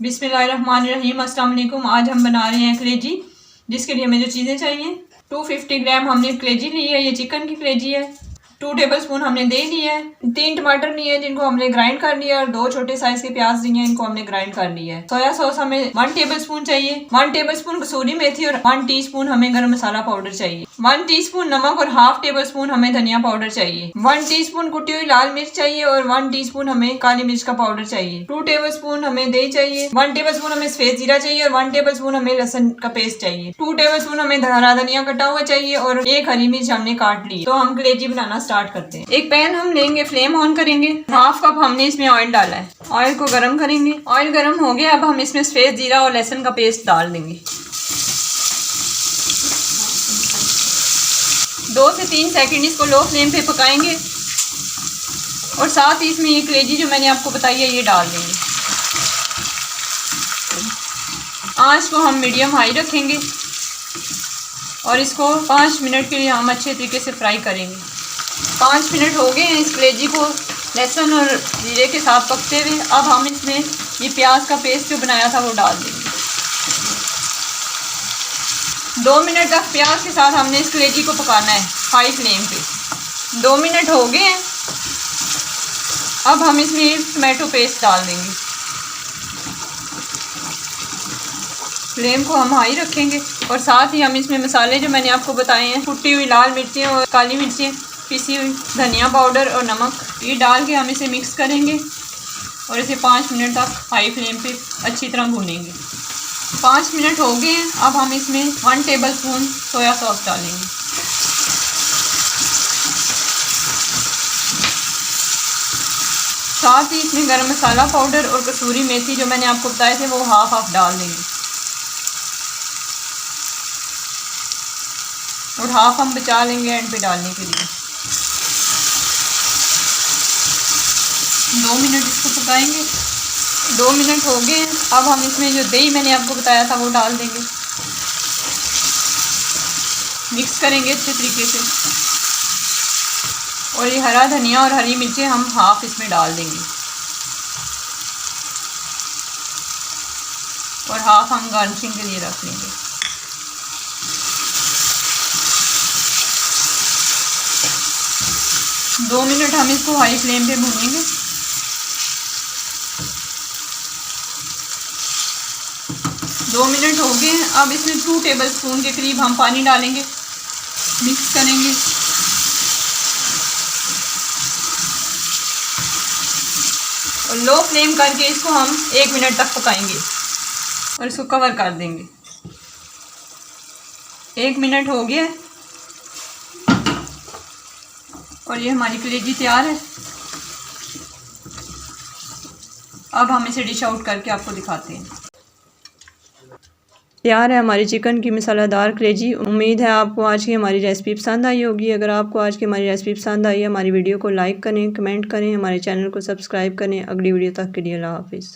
बिस्मिल्लाहिर्रहमानिर्रहीम। अस्सलाम वालेकुम। आज हम बना रहे हैं कलेजी, जिसके लिए हमें जो चीज़ें चाहिए 250 ग्राम हमने कलेजी ली है। ये चिकन की कलेजी है। 2 टेबलस्पून हमने दही लिया है। 3 टमाटर लिए हैं जिनको हमने ग्राइंड कर लिया और 2 छोटे साइज के प्याज लिए हैं, इनको हमने ग्राइंड कर लिया है। सोया सॉस हमें 1 टेबलस्पून चाहिए। 1 टेबलस्पून कसूरी मेथी और 1 टीस्पून हमें गरम मसाला पाउडर चाहिए। 1 टीस्पून नमक और हाफ टेबलस्पून हमें धनिया पाउडर चाहिए। 1 टीस्पून कुटी हुई लाल मिर्च चाहिए और 1 टीस्पून हमें काली मिर्च का पाउडर चाहिए। 2 टेबलस्पून हमें दही चाहिए। 1 टेबलस्पून हमें सफेद जीरा चाहिए और 1 टेबलस्पून हमें लहसुन का पेस्ट चाहिए। 2 टेबलस्पून हमें हरा धनिया कटा हुआ चाहिए और 1 हरी मिर्च हमने काट ली। तो हम कलेजी बनाना स्टार्ट करते हैं। एक पैन हम लेंगे, फ्लेम ऑन करेंगे। हाफ कप हमने इसमें ऑयल डाला है। ऑयल को गर्म करेंगे। ऑयल गर्म हो गया, अब हम इसमें सफेद जीरा और लहसुन का पेस्ट डाल देंगे। 2 से 3 सेकंड इसको लो फ्लेम पे पकाएंगे और साथ ही इसमें ये कलेजी जो मैंने आपको बताई है ये डाल देंगे। आंच को हम मीडियम हाई रखेंगे और इसको 5 मिनट के लिए हम अच्छे तरीके से फ्राई करेंगे। 5 मिनट हो गए हैं इस कलेजी को लहसुन और जीरे के साथ पकते हुए। अब हम इसमें ये प्याज का पेस्ट जो बनाया था वो डाल देंगे। 2 मिनट तक प्याज के साथ हमने इस कलेजी को पकाना है हाई फ्लेम पे। 2 मिनट हो गए हैं। अब हम इसमें टमाटो पेस्ट डाल देंगे। फ्लेम को हम हाई रखेंगे और साथ ही हम इसमें मसाले जो मैंने आपको बताए हैं, कुटी हुई लाल मिर्चें और काली मिर्चें, पिसी हुई धनिया पाउडर और नमक, ये डाल के हम इसे मिक्स करेंगे और इसे 5 मिनट तक हाई फ्लेम पे अच्छी तरह भूनेंगे। 5 मिनट हो गए हैं। अब हम इसमें 1 टेबलस्पून सोया सॉस डालेंगे। साथ ही इसमें गरम मसाला पाउडर और कसूरी मेथी जो मैंने आपको बताए थे वो हाफ डाल देंगे और हाफ हम बचा लेंगे एंड पे डालने के लिए। 2 मिनट इसको पकाएंगे। 2 मिनट हो गए। अब हम इसमें जो दही मैंने आपको बताया था वो डाल देंगे। मिक्स करेंगे अच्छे तरीके से और ये हरा धनिया और हरी मिर्चें हम हाफ इसमें डाल देंगे और हाफ हम गार्निशिंग के लिए रख लेंगे। दो मिनट हम इसको हाई फ्लेम पे भूनेंगे। 2 मिनट हो गए। अब इसमें 2 टेबलस्पून के करीब हम पानी डालेंगे, मिक्स करेंगे और लो फ्लेम करके इसको हम 1 मिनट तक पकाएंगे और इसको कवर कर देंगे। 1 मिनट हो गया और ये हमारी कलेजी तैयार है। अब हम इसे डिश आउट करके आपको दिखाते हैं। तैयार है हमारी चिकन की मसालेदार कलेजी। उम्मीद है आपको आज की हमारी रेसिपी पसंद आई होगी। अगर आपको आज की हमारी रेसिपी पसंद आई है, हमारी वीडियो को लाइक करें, कमेंट करें, हमारे चैनल को सब्सक्राइब करें। अगली वीडियो तक के लिए अल्लाह हाफिज़।